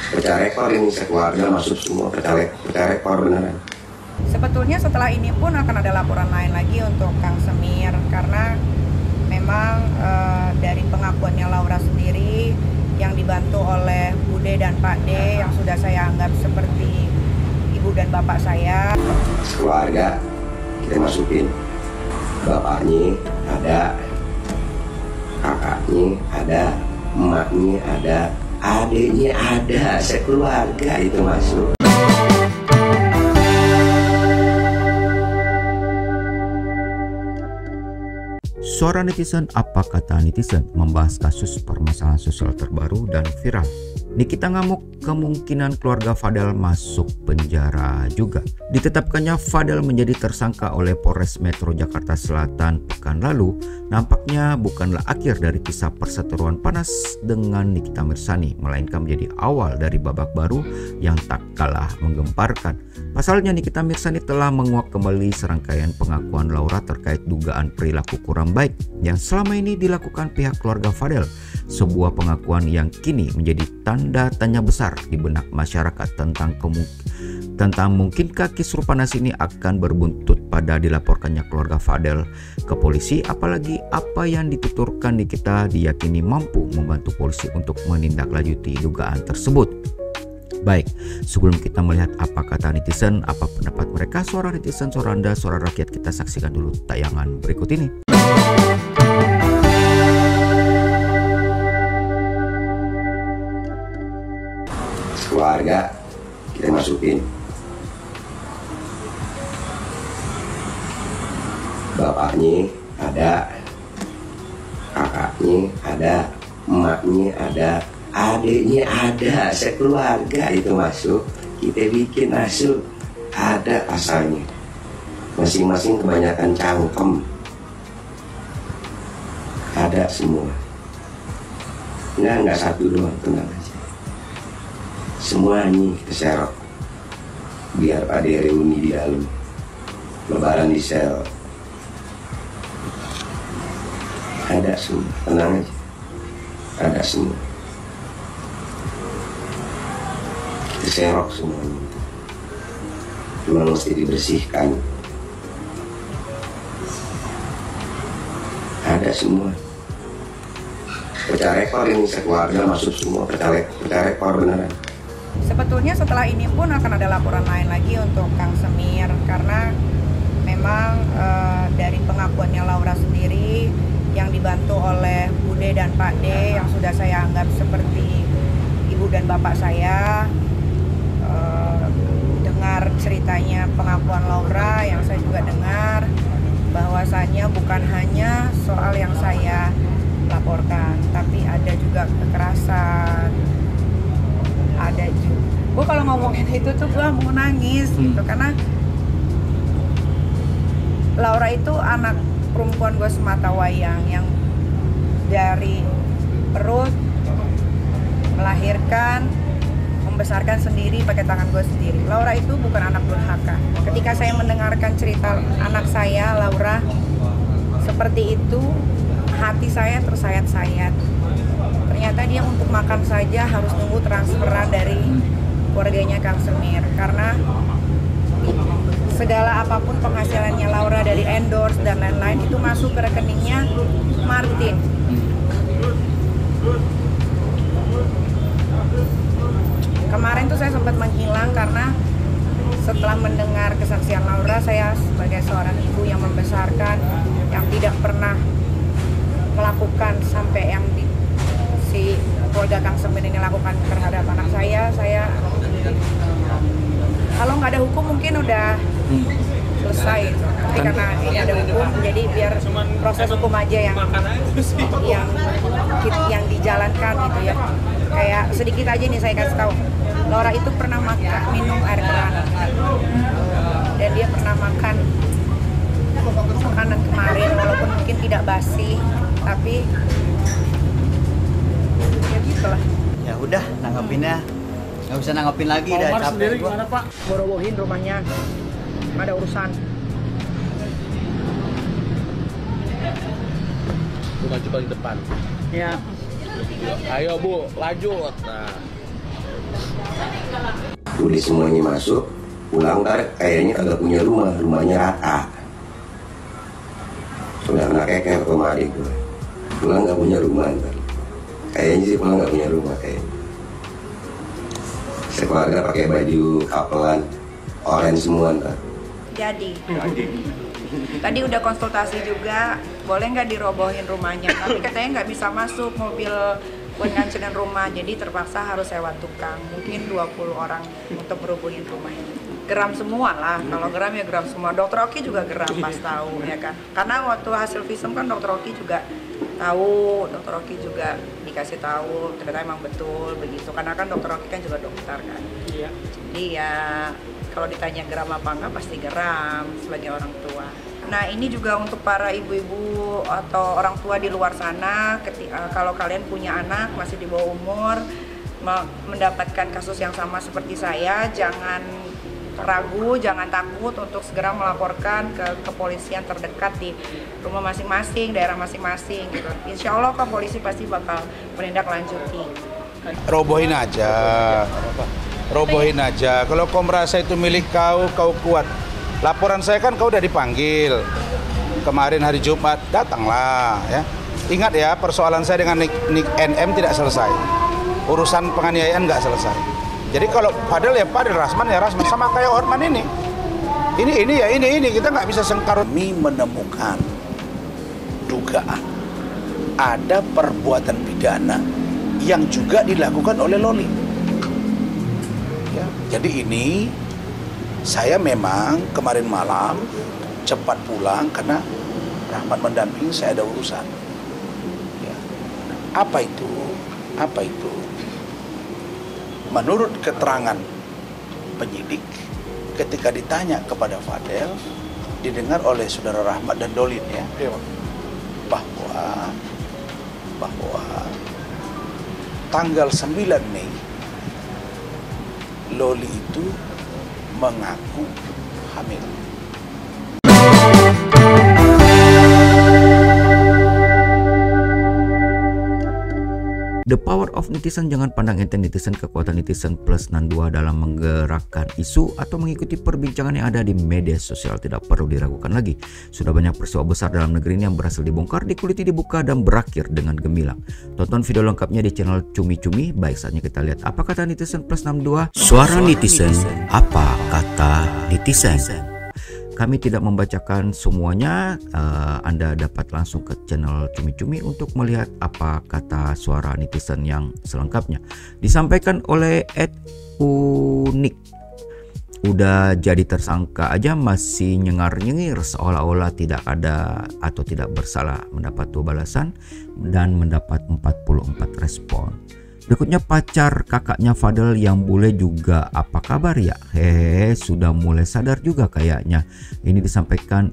Pecah rekor ini, sekeluarga masuk semua pecah rekor beneran. Sebetulnya setelah ini pun akan ada laporan lain lagi untuk Kang Semir, karena memang dari pengakuannya Laura sendiri yang dibantu oleh Bude dan Pak D yang sudah saya anggap seperti ibu dan bapak saya. Keluarga kita masukin, bapaknya ada, kakaknya ada, emaknya ada, adiknya ada, sekeluarga itu masuk. Suara netizen, apa kata netizen, membahas kasus permasalahan sosial terbaru dan viral. Nikita ngamuk, kemungkinan keluarga Fadel masuk penjara juga. Ditetapkannya Fadel menjadi tersangka oleh Polres Metro Jakarta Selatan pekan lalu nampaknya bukanlah akhir dari kisah perseteruan panas dengan Nikita Mirzani, melainkan menjadi awal dari babak baru yang tak kalah menggemparkan. Pasalnya Nikita Mirzani telah menguak kembali serangkaian pengakuan Laura terkait dugaan perilaku kurang baik yang selama ini dilakukan pihak keluarga Fadel. Sebuah pengakuan yang kini menjadi tanda tanya besar di benak masyarakat tentang mungkinkah kisruh panas ini akan berbuntut pada dilaporkannya keluarga Fadel ke polisi, apalagi apa yang dituturkan Nikita diyakini mampu membantu polisi untuk menindaklanjuti dugaan tersebut. Baik, sebelum kita melihat apa kata netizen, apa pendapat mereka, suara netizen, suara Anda, suara rakyat, kita saksikan dulu tayangan berikut ini. Keluarga kita masukin, bapaknya ada, kakaknya ada, emaknya ada, adiknya ada, sekeluarga itu masuk. Kita bikin masuk, ada pasalnya, masing-masing kebanyakan cangkem, ada semua. Enggak satu doang, tenang aja. Semua ini keserok, biar ada reuni di dalam, lebaran di sel, ada semua, tenang aja, ada semua, keserok semuanya, memang mesti dibersihkan, ada semua. Pecah rekor ini, sekeluarga masuk semua pecah rekor beneran. Sebetulnya setelah ini pun akan ada laporan lain lagi untuk Kang Semir, karena memang dari pengakuannya Laura sendiri yang dibantu oleh Bude dan Pak D yang sudah saya anggap seperti ibu dan bapak saya, dengar ceritanya pengakuan Laura yang saya juga dengar bahwasannya bukan hanya soal yang saya laporkan, tapi ada juga kekerasan, ada juga. Gue kalau ngomongin itu tuh gue mau nangis gitu, karena Laura itu anak perempuan gue semata wayang yang dari perut melahirkan, membesarkan sendiri pakai tangan gue sendiri. Laura itu bukan anak durhaka. Ketika saya mendengarkan cerita anak saya, Laura, seperti itu, hati saya tersayat-sayat. Ternyata dia untuk makan saja harus nunggu transferan dari keluarganya Kang Semir, karena segala apapun penghasilannya Laura dari endorse dan lain-lain itu masuk ke rekeningnya Martin. Kemarin tuh saya sempat menghilang karena setelah mendengar kesaksian Laura, saya sebagai seorang ibu yang membesarkan, yang tidak pernah melakukan sampai yang si keluarga Kang Semir ini lakukan terhadap anak saya kalau nggak ada hukum mungkin udah selesai gitu. Tapi karena ini ada hukum, jadi biar proses hukum aja yang dijalankan gitu ya. Kayak sedikit aja nih saya kasih tahu, Laura itu pernah minum air keran, dan dia pernah makan makanan kemarin walaupun mungkin tidak basi, tapi ya gitulah. Ya udah, nanggepinnya nggak bisa nanggepin lagi, dah capek sendiri gua. gimana Pak? Borowohin rumahnya, nggak ada urusan. Bu, maju paling depan. Ya. Ayo Bu, lanjut. Nah. Udah semuanya masuk, pulang ntar kayaknya kagak punya rumah, rumahnya rata. Sudah anak kayak sama adik gue, pulang nggak punya rumah ntar. Kayaknya sih pulang nggak punya rumah kayaknya. Sekeluarga pakai baju kapelan, orange semua ntar. Jadi tadi udah konsultasi juga, boleh nggak dirobohin rumahnya, tapi katanya nggak bisa masuk mobil buat ngancurin rumah, jadi terpaksa harus sewa tukang, mungkin 20 orang untuk merubuhin rumahnya. Geram semua lah, kalau geram ya geram semua. Dokter Oki juga geram pas tahu ya kan, karena waktu hasil visum kan Dokter Oki juga tahu, Dokter Oki juga dikasih tahu ternyata emang betul begitu, karena kan Dokter Oki kan juga dokter kan. Iya. Jadi ya kalau ditanya geram apa enggak pasti geram sebagai orang tua. Nah ini juga untuk para ibu-ibu atau orang tua di luar sana, kalau kalian punya anak masih di bawah umur mendapatkan kasus yang sama seperti saya, jangan ragu, jangan takut untuk segera melaporkan ke kepolisian terdekat di rumah masing-masing, daerah masing-masing gitu. Insya Allah kok polisi pasti bakal menindaklanjuti. Robohin aja, robohin aja. Kalau kau merasa itu milik kau, kau kuat. Laporan saya kan kau udah dipanggil kemarin hari Jumat, datanglah ya. Ingat ya, persoalan saya dengan Nick NM tidak selesai, urusan penganiayaan nggak selesai. Jadi kalau Fadel ya Fadel, Rasman ya Rasman, sama kayak Orman ini kita nggak bisa sengkarut. Kami menemukan dugaan ada perbuatan pidana yang juga dilakukan oleh Loli. Ya, jadi ini saya memang kemarin malam cepat pulang karena Rahmat mendampingi, saya ada urusan. Ya. Apa itu? Apa itu? Menurut keterangan penyidik, ketika ditanya kepada Fadel, didengar oleh saudara Rahmat dan Dolin ya, bahwa tanggal 9 Mei Loli itu mengaku hamil. The power of netizen. Jangan pandang enteng netizen. Kekuatan netizen plus 62 dalam menggerakkan isu atau mengikuti perbincangan yang ada di media sosial tidak perlu diragukan lagi. Sudah banyak peristiwa besar dalam negeri ini yang berhasil dibongkar, dikuliti, dibuka, dan berakhir dengan gemilang. Tonton video lengkapnya di channel Cumi Cumi. Baik, saatnya kita lihat apa kata netizen plus 62. Suara netizen, apa kata netizen? Kami tidak membacakan semuanya, Anda dapat langsung ke channel Cumi Cumi untuk melihat apa kata suara netizen yang selengkapnya. Disampaikan oleh @unik. Udah jadi tersangka aja masih nyengar-nyengir seolah-olah tidak ada atau tidak bersalah, mendapat 2 balasan dan mendapat 44 respon. Berikutnya pacar kakaknya Fadel yang bule juga, apa kabar ya? Hehe, sudah mulai sadar juga kayaknya. Ini disampaikan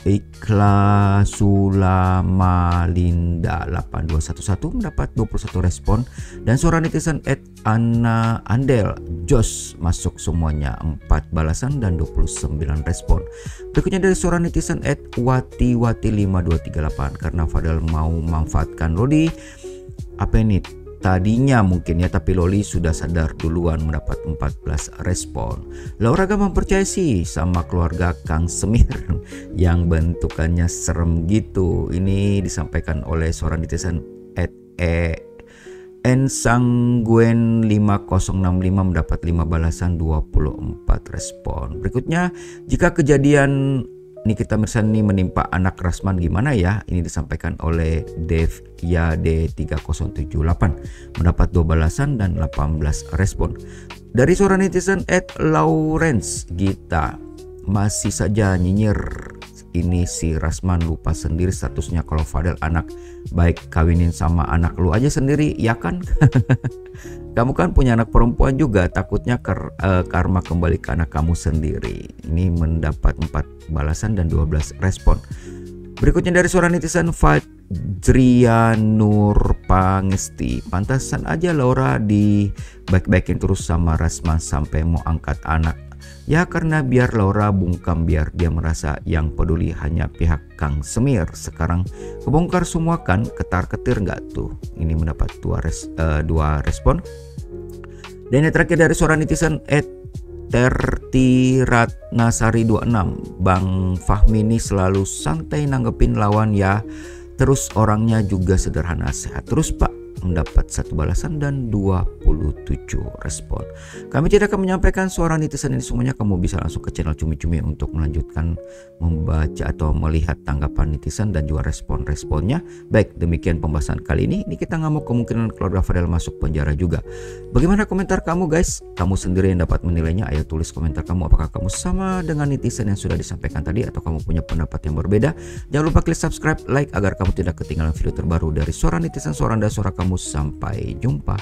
Ikhlasullamalinda 8211 mendapat 21 respon, dan suara netizen @Anna Andel Jos masuk semuanya 4 balasan dan 29 respon. Berikutnya dari suara netizen @Watiwati5238, karena Fadel mau memanfaatkan Loli apa ini tadinya mungkin ya, tapi Loli sudah sadar duluan, mendapat 14 respon. Laura gak mempercayai sih sama keluarga Kang Semir yang bentukannya serem gitu. Ini disampaikan oleh seorang netizen @ensangguen5065 mendapat 5 balasan 24 respon. Berikutnya, jika kejadian Nikita Mirzani menimpa anak Rasman gimana ya? Ini disampaikan oleh Devyad3078 mendapat 2 balasan dan 18 respon. Dari suara netizen @Lawrence Gita, masih saja nyinyir ini si Rasman lupa sendiri statusnya kalau Fadel anak baik, kawinin sama anak lu aja sendiri ya kan? Kamu kan punya anak perempuan juga, takutnya karma kembali ke anak kamu sendiri. Ini mendapat 4 balasan dan 12 respon. Berikutnya dari suara netizen Fajrianur Pangesti, pantasan aja Laura di baik-baikin terus sama Rasman sampai mau angkat anak. Ya karena biar Laura bungkam, biar dia merasa yang peduli hanya pihak Kang Semir. Sekarang kebongkar semua kan, ketar-ketir nggak tuh? Ini mendapat 2 respon. Dan yang terakhir dari suara netizen @tertiratnasari26, Bang Fahmi ini selalu santai nanggepin lawan ya, terus orangnya juga sederhana, sehat terus Pak, mendapat 1 balasan dan 27 respon. Kami tidak akan menyampaikan suara netizen ini semuanya, kamu bisa langsung ke channel Cumi-Cumi untuk melanjutkan membaca atau melihat tanggapan netizen dan juga respon-responnya. Baik, demikian pembahasan kali ini. Kita ngamuk kemungkinan keluarga Fadel masuk penjara juga. Bagaimana komentar kamu guys? Kamu sendiri yang dapat menilainya. Ayo tulis komentar kamu, apakah kamu sama dengan netizen yang sudah disampaikan tadi atau kamu punya pendapat yang berbeda? Jangan lupa klik subscribe, like agar kamu tidak ketinggalan video terbaru dari suara netizen, suara Anda, suara kamu. Sampai jumpa.